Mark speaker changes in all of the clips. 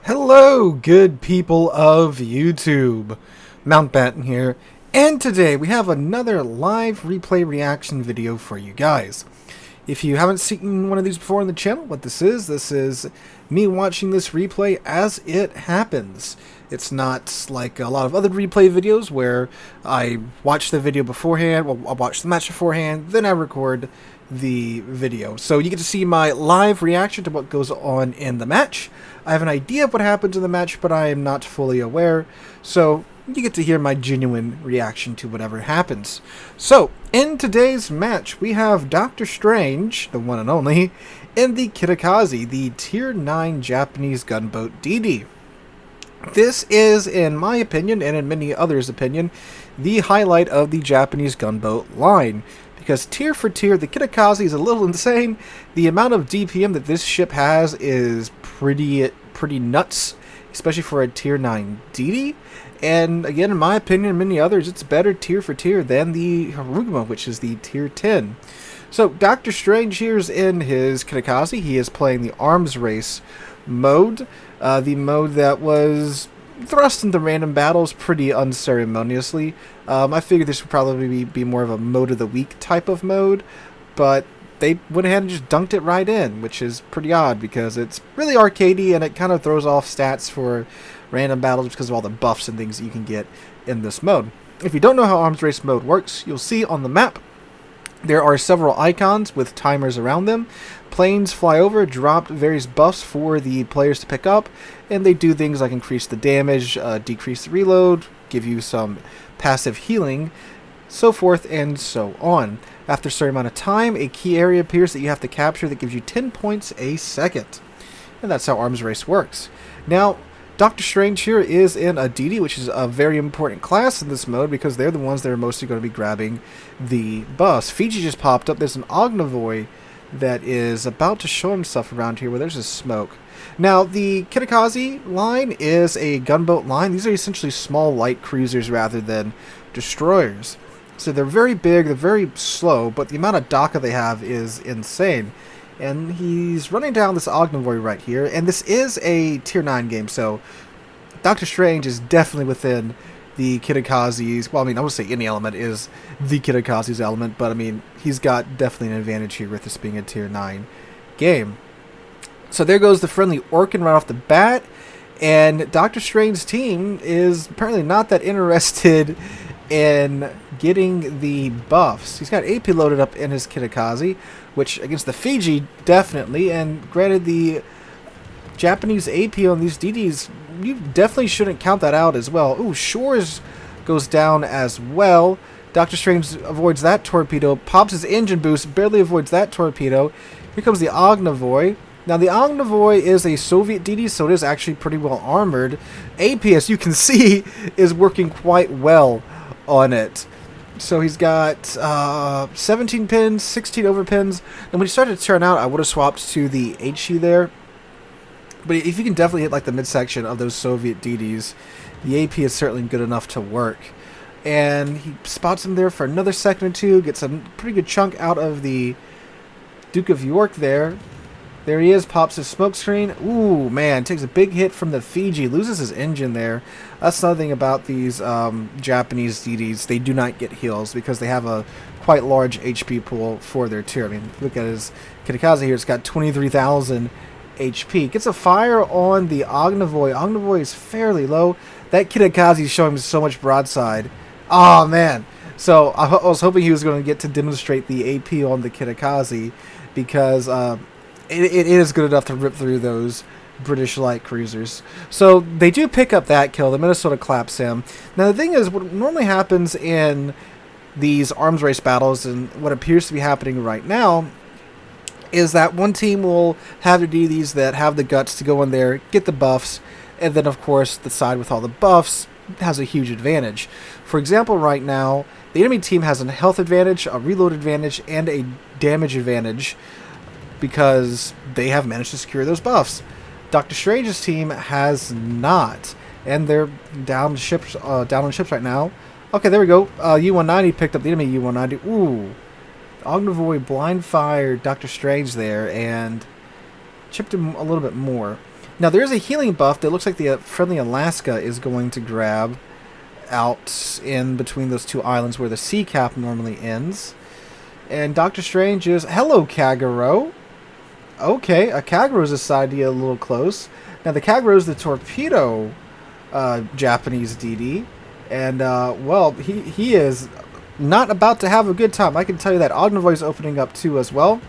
Speaker 1: Hello, good people of YouTube. Mountbatten here, and today we have another live replay reaction video for you guys. If you haven't seen one of these before on the channel, what this is me watching this replay as it happens. It's not like a lot of other replay videos where I watch the video beforehand, well, I'll watch the match beforehand, then I record the video. So you get to see my live reaction to what goes on in the match. I have an idea of what happens in the match, but I am not fully aware. So you get to hear my genuine reaction to whatever happens. So, in today's match, we have Dr. Strange, the one and only, in the Kitakaze, the Tier 9 Japanese gunboat DD. This is, in my opinion, and in many others' opinion, the highlight of the Japanese gunboat line. Because tier for tier, the Kitakaze is a little insane. The amount of DPM that this ship has is pretty nuts, especially for a tier 9 DD. And again, in my opinion and many others, it's better tier for tier than the Harugama, which is the tier 10. So Dr. Strange here is in his Kitakaze. He is playing the arms race mode, the mode that was thrust into random battles pretty unceremoniously. I figured this would probably be more of a mode of the week type of mode, but they went ahead and just dunked it right in, which is pretty odd because it's really arcadey and it kind of throws off stats for random battles because of all the buffs and things that you can get in this mode. If you don't know how arms race mode works, you'll see on the map there are several icons with timers around them. Planes fly over, drop various buffs for the players to pick up, and they do things like increase the damage, decrease the reload, give you some passive healing, so forth and so on. After a certain amount of time, a key area appears that you have to capture that gives you 10 points a second. And that's how arms race works. Now, Dr. Strange here is in a DD, which is a very important class in this mode because they're the ones that are mostly going to be grabbing the buffs. Fiji just popped up. There's an Ognavoy that is about to show himself around here where there's a smoke. Now, the Kitakaze line is a gunboat line. These are essentially small light cruisers rather than destroyers. So they're very big, they're very slow, but the amount of DACA they have is insane. And he's running down this Ognavoy right here, and this is a tier 9 game, so Dr. Strange is definitely within the Kitakaze's, well, I mean, I would say any element is the Kitakaze's element, but I mean, he's got definitely an advantage here with this being a tier 9 game. So there goes the friendly Orkin right off the bat, and Dr. Strange's team is apparently not that interested in getting the buffs. He's got AP loaded up in his Kitakaze, which against the Fiji, definitely, and granted the Japanese AP on these DDs, you definitely shouldn't count that out as well. Ooh, Shores goes down as well. Dr. Strange avoids that torpedo, pops his engine boost, barely avoids that torpedo. Here comes the Ognavoy. Now, the Ognavoy is a Soviet DD, so it is actually pretty well armored. AP, as you can see, is working quite well on it. So he's got 17 pins, 16 overpins, and when he started to turn out, I would have swapped to the HE there. But if you can definitely hit like the midsection of those Soviet DDs, the AP is certainly good enough to work. And he spots him there for another second or two, gets a pretty good chunk out of the Duke of York there. There he is, pops his smoke screen. Ooh, man, takes a big hit from the Fiji, loses his engine there. That's another thing about these Japanese DDs. They do not get heals because they have a quite large HP pool for their tier. I mean, look at his Kitakaze here. It's got 23,000 HP. Gets a fire on the Ognavoy. Ognavoy is fairly low. That Kitakaze is showing so much broadside. Oh, man. So I was hoping he was going to get to demonstrate the AP on the Kitakaze because it is good enough to rip through those British light cruisers. So they do pick up that kill. The Minnesota claps him. Now the thing is, what normally happens in these arms race battles, and what appears to be happening right now, is that one team will have their DDs that have the guts to go in there, get the buffs, and then of course the side with all the buffs has a huge advantage. For example, right now, the enemy team has a health advantage, a reload advantage, and a damage advantage because they have managed to secure those buffs. Dr. Strange's team has not, and they're down on ships right now. Okay, there we go. U-190 picked up the enemy U-190. Ooh. Ognavoy blind fired Dr. Strange there and chipped him a little bit more. Now, there is a healing buff that looks like the friendly Alaska is going to grab out in between those two islands where the sea cap normally ends. And Doctor Strange is... Hello, Kagero. Okay, a Kagero's decided to get a little close. Now, the Kagero is the torpedo Japanese DD. And, well, he is not about to have a good time. I can tell you that. Ognivoy is opening up too as well.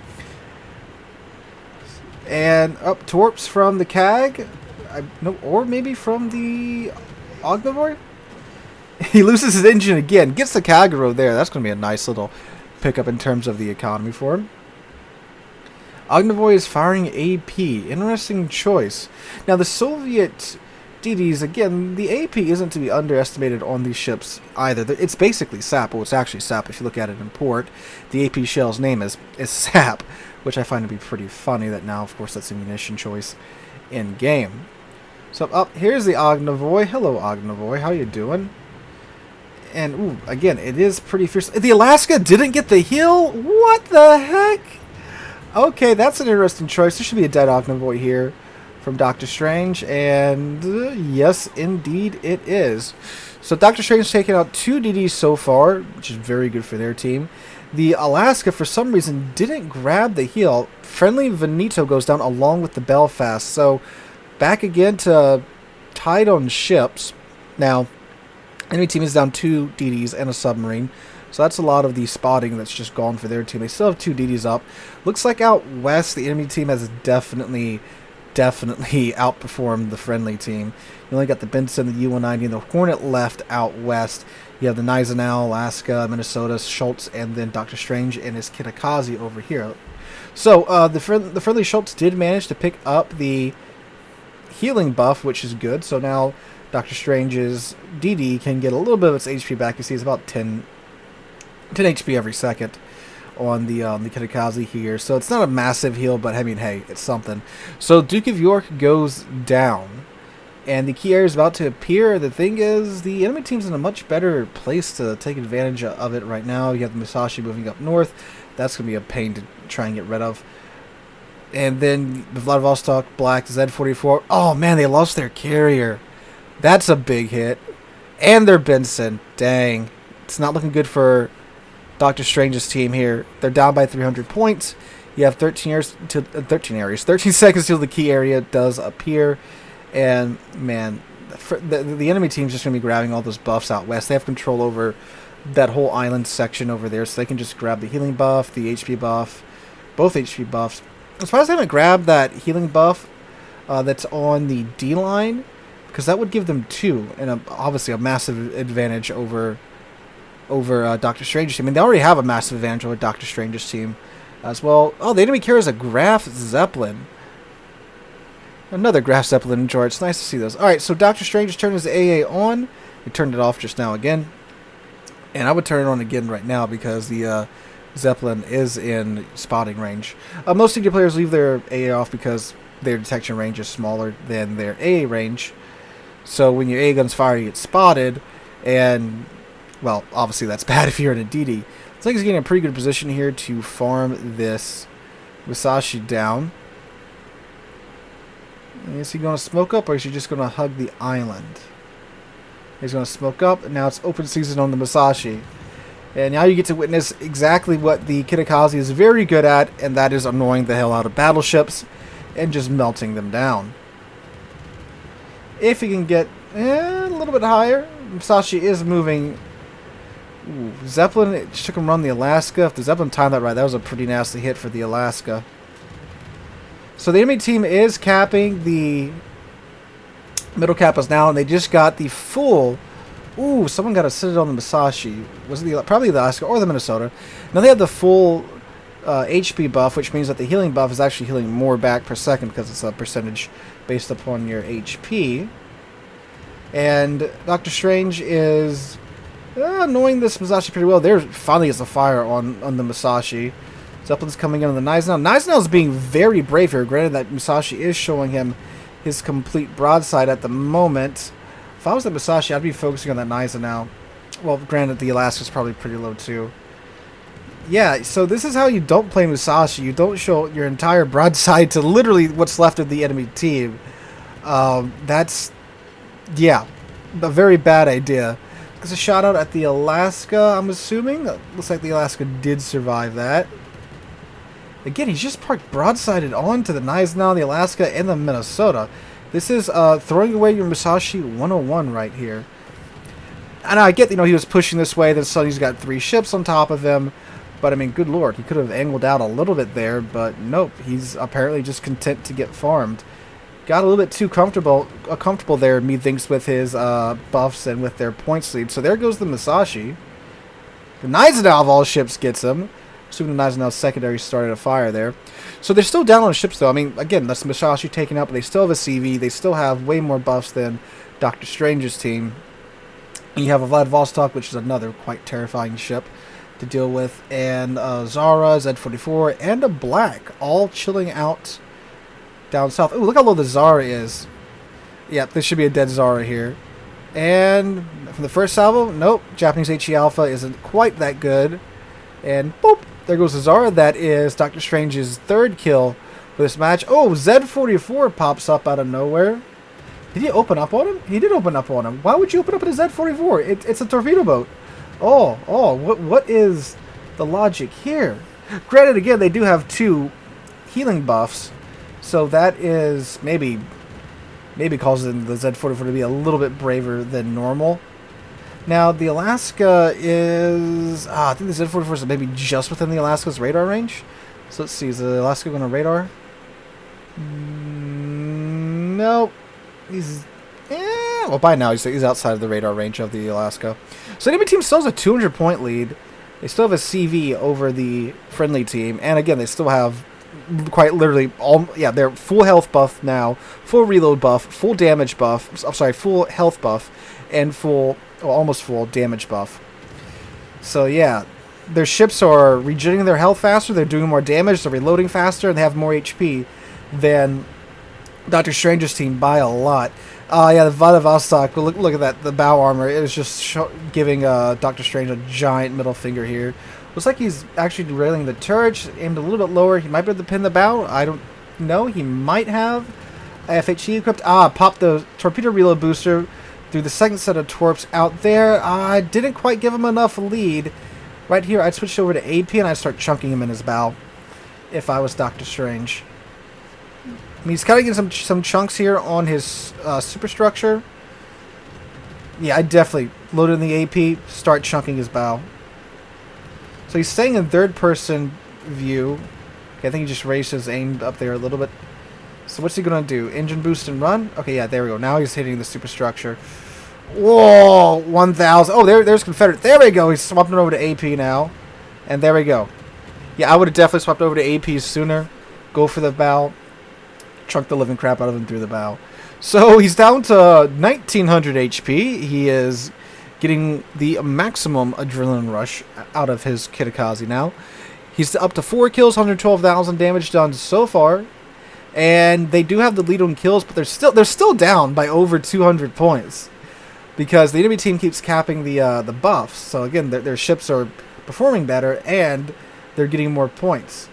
Speaker 1: And up torps from the Kag. No, or maybe from the Ognivoy? He loses his engine again. Gets the Kagero there. That's going to be a nice little pickup in terms of the economy for him. Ognivoy is firing AP. Interesting choice. Now, the Soviet DDs, again, the AP isn't to be underestimated on these ships either. It's basically SAP. Well, it's actually SAP if you look at it in port. The AP shell's name is SAP, which I find to be pretty funny that now, of course, that's a munition choice in game. So up here's the Ognivoy. Hello, Ognivoy. How you doing? And ooh, again, it is pretty fierce. The Alaska didn't get the heal. What the heck? Okay, that's an interesting choice. There should be a dead Ognivoy here from Doctor Strange, and yes, indeed, it is. So Doctor Strange taking out 2 DDs so far, which is very good for their team. The Alaska, for some reason, didn't grab the heal. Friendly Veneto goes down along with the Belfast. So back again to tied on ships. Now, enemy team is down 2 DDs and a submarine. So that's a lot of the spotting that's just gone for their team. They still have 2 DDs up. Looks like out west, the enemy team has definitely outperformed the friendly team. You only got the Benson, the U-190, and the Hornet left out west. You have the Gneisenau, Alaska, Minnesota, Schultz, and then Doctor Strange and his Kitakaze over here. So the friendly Schultz did manage to pick up the healing buff, which is good. So now Doctor Strange's DD can get a little bit of its HP back. You see it's about 10 HP every second on the Kitakaze here. So it's not a massive heal, but I mean, hey, it's something. So Duke of York goes down, and the key area is about to appear. The thing is, the enemy team's in a much better place to take advantage of it right now. You have the Musashi moving up north. That's going to be a pain to try and get rid of. And then the Vladivostok Black Z-44. Oh, man, they lost their carrier. That's a big hit. And their Benson. Dang. It's not looking good for Doctor Strange's team here. They're down by 300 points. You have 13 seconds till the key area does appear. And, man, the enemy team's just going to be grabbing all those buffs out west. They have control over that whole island section over there, so they can just grab the healing buff, the HP buff, both HP buffs. I'm surprised they haven't grabbed that healing buff that's on the D line, because that would give them 2, and obviously a massive advantage over Doctor Strange's team. I mean, they already have a massive advantage over Doctor Strange's team as well. Oh, the enemy carries a Graf Zeppelin. Another Graf Zeppelin in George. It's nice to see those. Alright, so Doctor Strange's turn is AA on. We turned it off just now again. And I would turn it on again right now because the Zeppelin is in spotting range. Most DD players leave their AA off because their detection range is smaller than their AA range. So when your AA guns fire, you get spotted. And, well, obviously that's bad if you're in a DD. Looks like he's getting a pretty good position here to farm this Musashi down. Is he going to smoke up, or is he just going to hug the island? He's going to smoke up, and now it's open season on the Musashi. And now you get to witness exactly what the Kitakaze is very good at, and that is annoying the hell out of battleships and just melting them down. If he can get a little bit higher, Musashi is moving. Ooh, Zeppelin, it just took him around the Alaska. If the Zeppelin timed that right, that was a pretty nasty hit for the Alaska. So the enemy team is capping the middle kappas now, and they just got the full. Ooh, someone got to sit it on the Musashi. Was it probably the Alaska or the Minnesota? Now they have the full HP buff, which means that the healing buff is actually healing more back per second because it's a percentage based upon your HP. And Doctor Strange is knowing this Musashi pretty well. There finally is a fire on the Musashi. Zeppelin's coming in on the Gneisenau. Gneisenau's being very brave here. Granted that Musashi is showing him his complete broadside at the moment. If I was the Musashi, I'd be focusing on that Gneisenau. Well, granted the Alaska's probably pretty low too. Yeah, so this is how you don't play Musashi. You don't show your entire broadside to literally what's left of the enemy team. That's, yeah, a very bad idea. There's a shot out at the Alaska, I'm assuming. Looks like the Alaska did survive that. Again, he's just parked broadsided onto the Gneisenau, the Alaska, and the Minnesota. This is throwing away your Musashi 101 right here. And I get, he was pushing this way, then suddenly he's got 3 ships on top of him. But, I mean, good lord, he could have angled out a little bit there, but nope, he's apparently just content to get farmed. Got a little bit too comfortable there, methinks, with his buffs and with their points lead. So there goes the Musashi. The Gneisenau of all ships gets him. Assuming the Gneisenau's secondary started a fire there. So they're still down on the ships, though. I mean, again, that's the Musashi taken out, but they still have a CV. They still have way more buffs than Doctor Strange's team. And you have a Vladivostok, which is another quite terrifying ship to deal with. And Zara, Z44, and a Black, all chilling out down south. Oh, look how low the Zara is. Yep, this should be a dead Zara here. And from the first salvo, nope, Japanese HE Alpha isn't quite that good. And boop, there goes the Zara. That is Doctor Strange's 3rd kill for this match. Oh, Z44 pops up out of nowhere. Did he open up on him? He did open up on him. Why would you open up at a Z44? It's a torpedo boat. What is the logic here? Granted, again, they do have 2 healing buffs, so that is maybe causing the Z44 to be a little bit braver than normal. Now, the Alaska is... I think the Z44 is maybe just within the Alaska's radar range. So let's see, is the Alaska going to radar? Nope. He's... well, by now, he's outside of the radar range of the Alaska. So the enemy team still has a 200-point lead. They still have a CV over the friendly team. And again, they still have quite literally all... Yeah, they're full health buff now, full reload buff, full damage buff. I'm sorry, full health buff, and full... Well, almost full damage buff. So yeah, their ships are regenerating their health faster, they're doing more damage, they're reloading faster, and they have more HP than Doctor Strange's team by a lot. Yeah, the Vladivostok, look at that, the bow armor, it was just giving Doctor Strange a giant middle finger here. Looks like he's actually derailing the turret, aimed a little bit lower. He might be able to pin the bow, I don't know, he might have. FHE equipped, popped the torpedo reload booster through the second set of torps out there. I didn't quite give him enough lead. Right here, I'd switch over to AP and I'd start chunking him in his bow if I was Doctor Strange. I mean, he's kind of getting some chunks here on his superstructure. Yeah, I'd definitely load in the AP, start chunking his bow. So he's staying in third-person view. Okay, I think he just raised his aim up there a little bit. So what's he going to do? Engine boost and run? Okay, yeah, there we go. Now he's hitting the superstructure. Whoa, 1,000. Oh, there's Confederate. There we go. He's swapping over to AP now. And there we go. Yeah, I would have definitely swapped over to AP sooner. Go for the bow. Chunk the living crap out of him through the bow. So he's down to 1,900 HP. He is getting the maximum adrenaline rush out of his Kitakaze now. He's up to 4 kills, 112,000 damage done so far. And they do have the lead on kills, but they're still down by over 200 points. Because the enemy team keeps capping the buffs. So again, their ships are performing better and they're getting more points.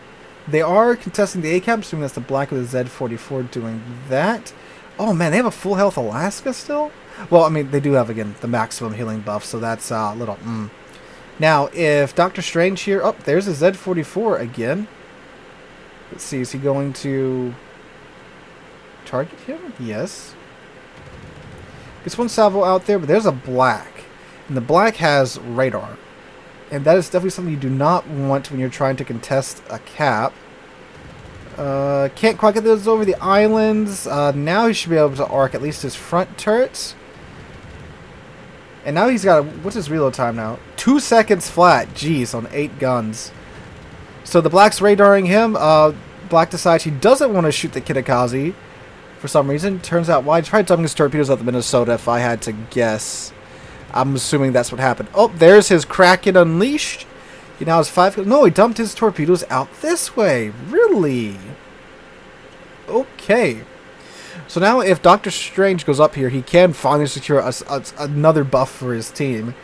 Speaker 1: They are contesting the ACAP, assuming that's the Black with the Z44 doing that. Oh man, they have a full health Alaska still? Well, I mean, they do have, again, the maximum healing buff, so that's a little... Now, if Doctor Strange here... Oh, there's a Z44 again. Let's see, is he going to target him? Yes. Gets one salvo out there, but there's a Black. And the Black has radar. And that is definitely something you do not want when you're trying to contest a cap. Can't quite get those over the islands. Now he should be able to arc at least his front turrets. And now he's got what's his reload time now? 2 seconds flat. Jeez, on 8 guns. So the Black's radaring him. Black decides he doesn't want to shoot the Kitakaze for some reason. Turns out why? He tried dumping his torpedoes out the Minnesota, if I had to guess. I'm assuming that's what happened. Oh, there's his Kraken Unleashed. He now has 5... No, he dumped his torpedoes out this way. Really? Okay. So now if Doctor Strange goes up here, he can finally secure another buff for his team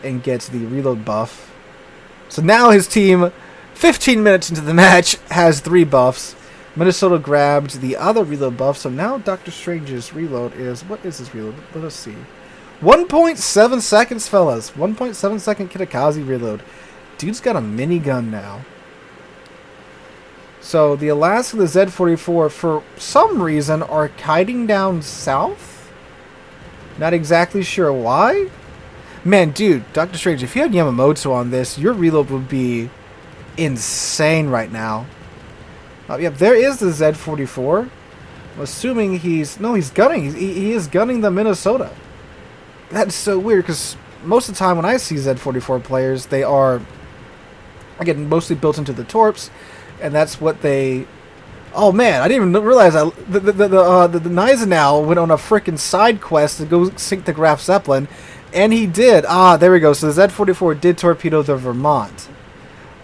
Speaker 1: and gets the reload buff. So now his team, 15 minutes into the match, has 3 buffs. Minnesota grabbed the other reload buff, so now Doctor Strange's reload is... What is his reload? Let us see. 1.7 seconds, fellas. 1.7 second Kitakaze reload. Dude's got a minigun now. So the Alaska and the Z-44, for some reason, are kiting down south. Not exactly sure why. Man, dude, Doctor Strange, if you had Yamamoto on this, your reload would be insane right now. Yep, there is the Z-44. I'm assuming he's... No, he's gunning. He is gunning the Minnesota. That's so weird, because most of the time when I see Z-44 players, they are, again, mostly built into the torps, and that's what they... Oh, man, I didn't even realize the Gneisenau went on a freaking side quest to go sink the Graf Zeppelin, and he did. Ah, there we go. So the Z-44 did torpedo the Vermont.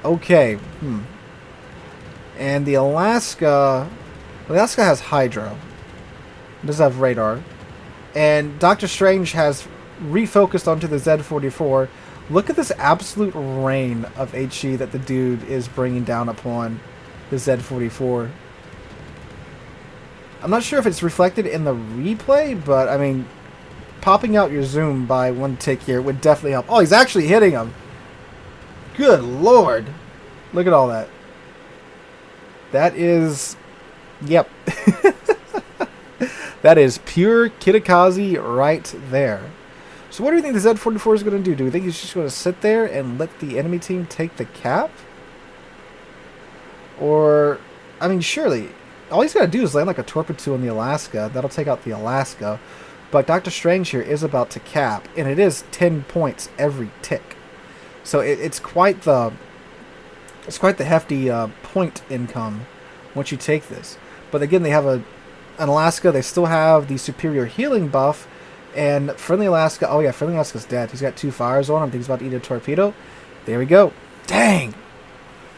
Speaker 1: Okay. And the Alaska has Hydro. It does have radar. And Doctor Strange has refocused onto the Z-44. Look at this absolute rain of HE that the dude is bringing down upon the Z-44. I'm not sure if it's reflected in the replay, but, I mean, popping out your zoom by one tick here would definitely help. Oh, he's actually hitting him. Good lord. Look at all that. That is... Yep. That is pure Kitakaze right there. So what do you think the Z-44 is going to do? Do we think he's just going to sit there and let the enemy team take the cap? Or, I mean, surely, all he's got to do is land like a torpedo on the Alaska. That'll take out the Alaska. But Doctor Strange here is about to cap, and it is 10 points every tick. So it's quite the hefty point income once you take this. But again, they have an Alaska. They still have the superior healing buff. And Friendly Alaska, oh yeah, Friendly Alaska's dead. He's got 2 fires on him. I think he's about to eat a torpedo. There we go. Dang!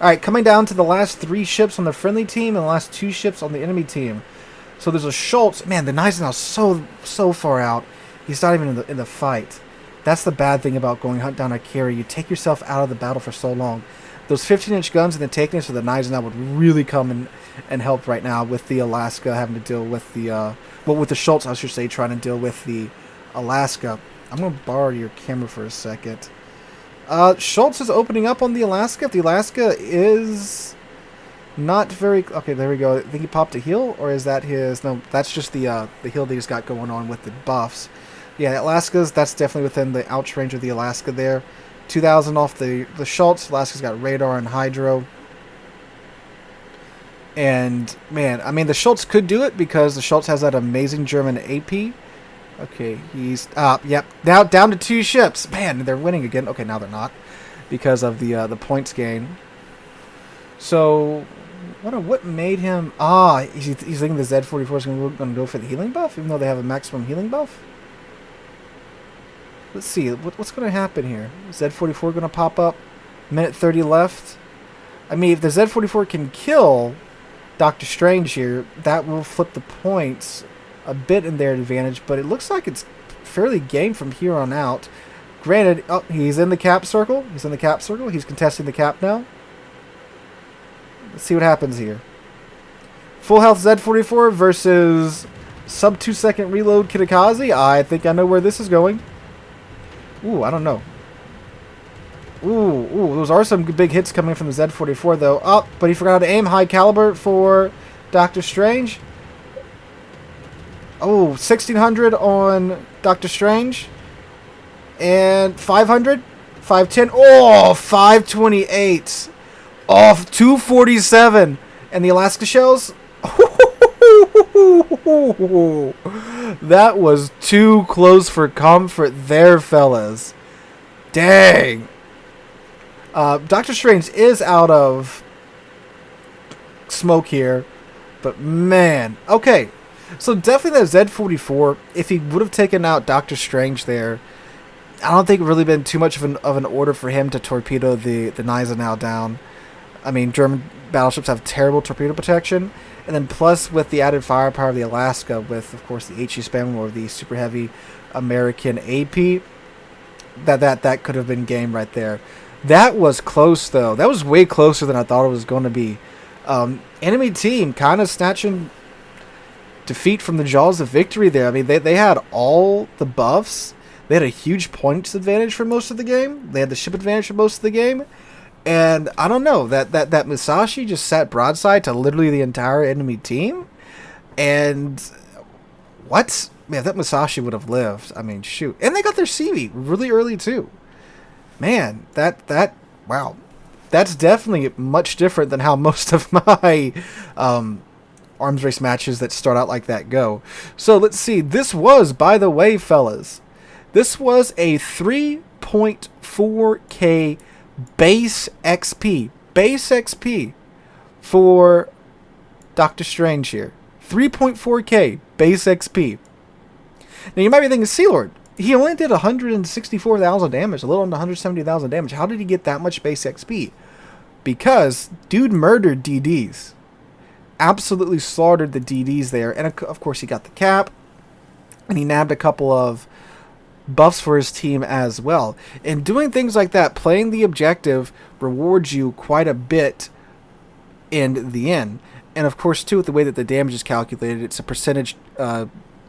Speaker 1: Alright, coming down to the last 3 ships on the friendly team and the last 2 ships on the enemy team. So there's a Schultz. Man, the Gneisenau's so far out. He's not even in the fight. That's the bad thing about going hunt down a carry. You take yourself out of the battle for so long. Those 15-inch guns and the takeness for the Gneisenau would really come and help right now with the Alaska having to deal with the... well, with the Schultz, I should say, trying to deal with the Alaska. I'm going to borrow your camera for a second. Schultz is opening up on the Alaska. If the Alaska is not very... Okay, there we go. I think he popped a heal, or is that his... No, that's just the heal that he's got going on with the buffs. Yeah, Alaska's, that's definitely within the ouch range of the Alaska there. 2,000 off the Schultz. Alaska's got radar and hydro. And, man, I mean, the Schultz could do it because the Schultz has that amazing German AP. Okay, he's... yep. Now down to 2 ships. Man, they're winning again. Okay, now they're not because of the points gain. So, what made him... he's thinking the Z-44 is going to go for the healing buff, even though they have a maximum healing buff? Let's see. What's going to happen here? Z-44 going to pop up? Minute 30 left. I mean, if the Z-44 can kill Doctor Strange here, that will flip the points a bit in their advantage, but it looks like it's fairly game from here on out. Granted, he's in the cap circle. He's in the cap circle. He's contesting the cap now. Let's see what happens here. Full health Z-44 versus sub 2 second reload Kitakaze. I think I know where this is going. Ooh, I don't know. Ooh, those are some big hits coming from the Z-44 though. But he forgot to aim. High caliber for Doctor Strange. 1600 on Doctor Strange. And 500. 510. 528. Off 247. And the Alaska shells. That was too close for comfort there, fellas. Dang. Doctor Strange is out of smoke here. But man. Okay. So definitely that Z-44, if he would have taken out Doctor Strange there, I don't think it really been too much of an order for him to torpedo the Gneisenau down. I mean, German battleships have terrible torpedo protection. And then plus with the added firepower of the Alaska with, of course, the HE spam or the super heavy American AP, that could have been game right there. That was close, though. That was way closer than I thought it was going to be. Enemy team kind of snatching defeat from the jaws of victory there. I mean, they had all the buffs. They had a huge points advantage for most of the game. They had the ship advantage for most of the game. And I don't know, that Musashi just sat broadside to literally the entire enemy team. And what? Man, that Musashi would have lived. I mean, shoot. And they got their CV really early too. Man, wow. That's definitely much different than how most of my arms race matches that start out like that go. So let's see. This was, by the way, fellas, this was a 3.4k base XP for Doctor Strange here. 3.4k base XP. Now you might be thinking, Sealord, he only did 164,000 damage, a little under 170,000 damage. How did he get that much base XP? Because dude murdered DDs. Absolutely slaughtered the DDs there. And of course he got the cap. And he nabbed a couple of buffs for his team as well. And doing things like that, playing the objective, rewards you quite a bit in the end. And of course, too, with the way that the damage is calculated, it's a percentage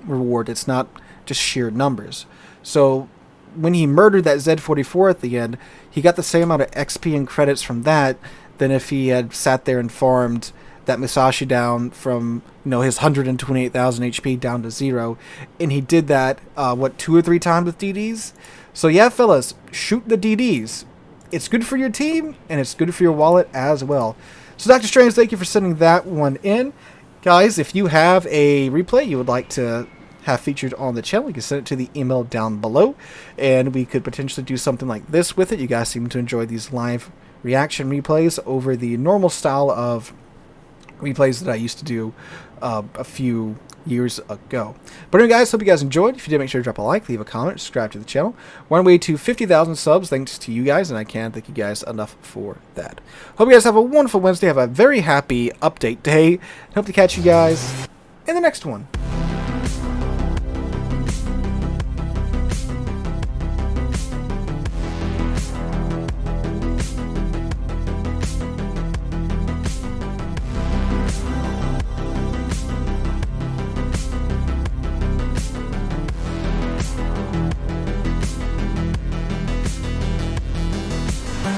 Speaker 1: reward. It's not just sheer numbers. So when he murdered that Z44 at the end, he got the same amount of XP and credits from that than if he had sat there and farmed that Musashi down from, you know, his 128,000 HP down to 0. And he did that, 2 or 3 times with DDs? So yeah, fellas, shoot the DDs. It's good for your team, and it's good for your wallet as well. So Dr. Strange, thank you for sending that one in. Guys, if you have a replay you would like to have featured on the channel, you can send it to the email down below, and we could potentially do something like this with it. You guys seem to enjoy these live reaction replays over the normal style of replays that I used to do a few years ago. But anyway, guys, hope you guys enjoyed. If you did, make sure to drop a like, leave a comment, subscribe to the channel. We're on our way to 50,000 subs, thanks to you guys, and I can't thank you guys enough for that. Hope you guys have a wonderful Wednesday, have a very happy update day, and hope to catch you guys in the next one.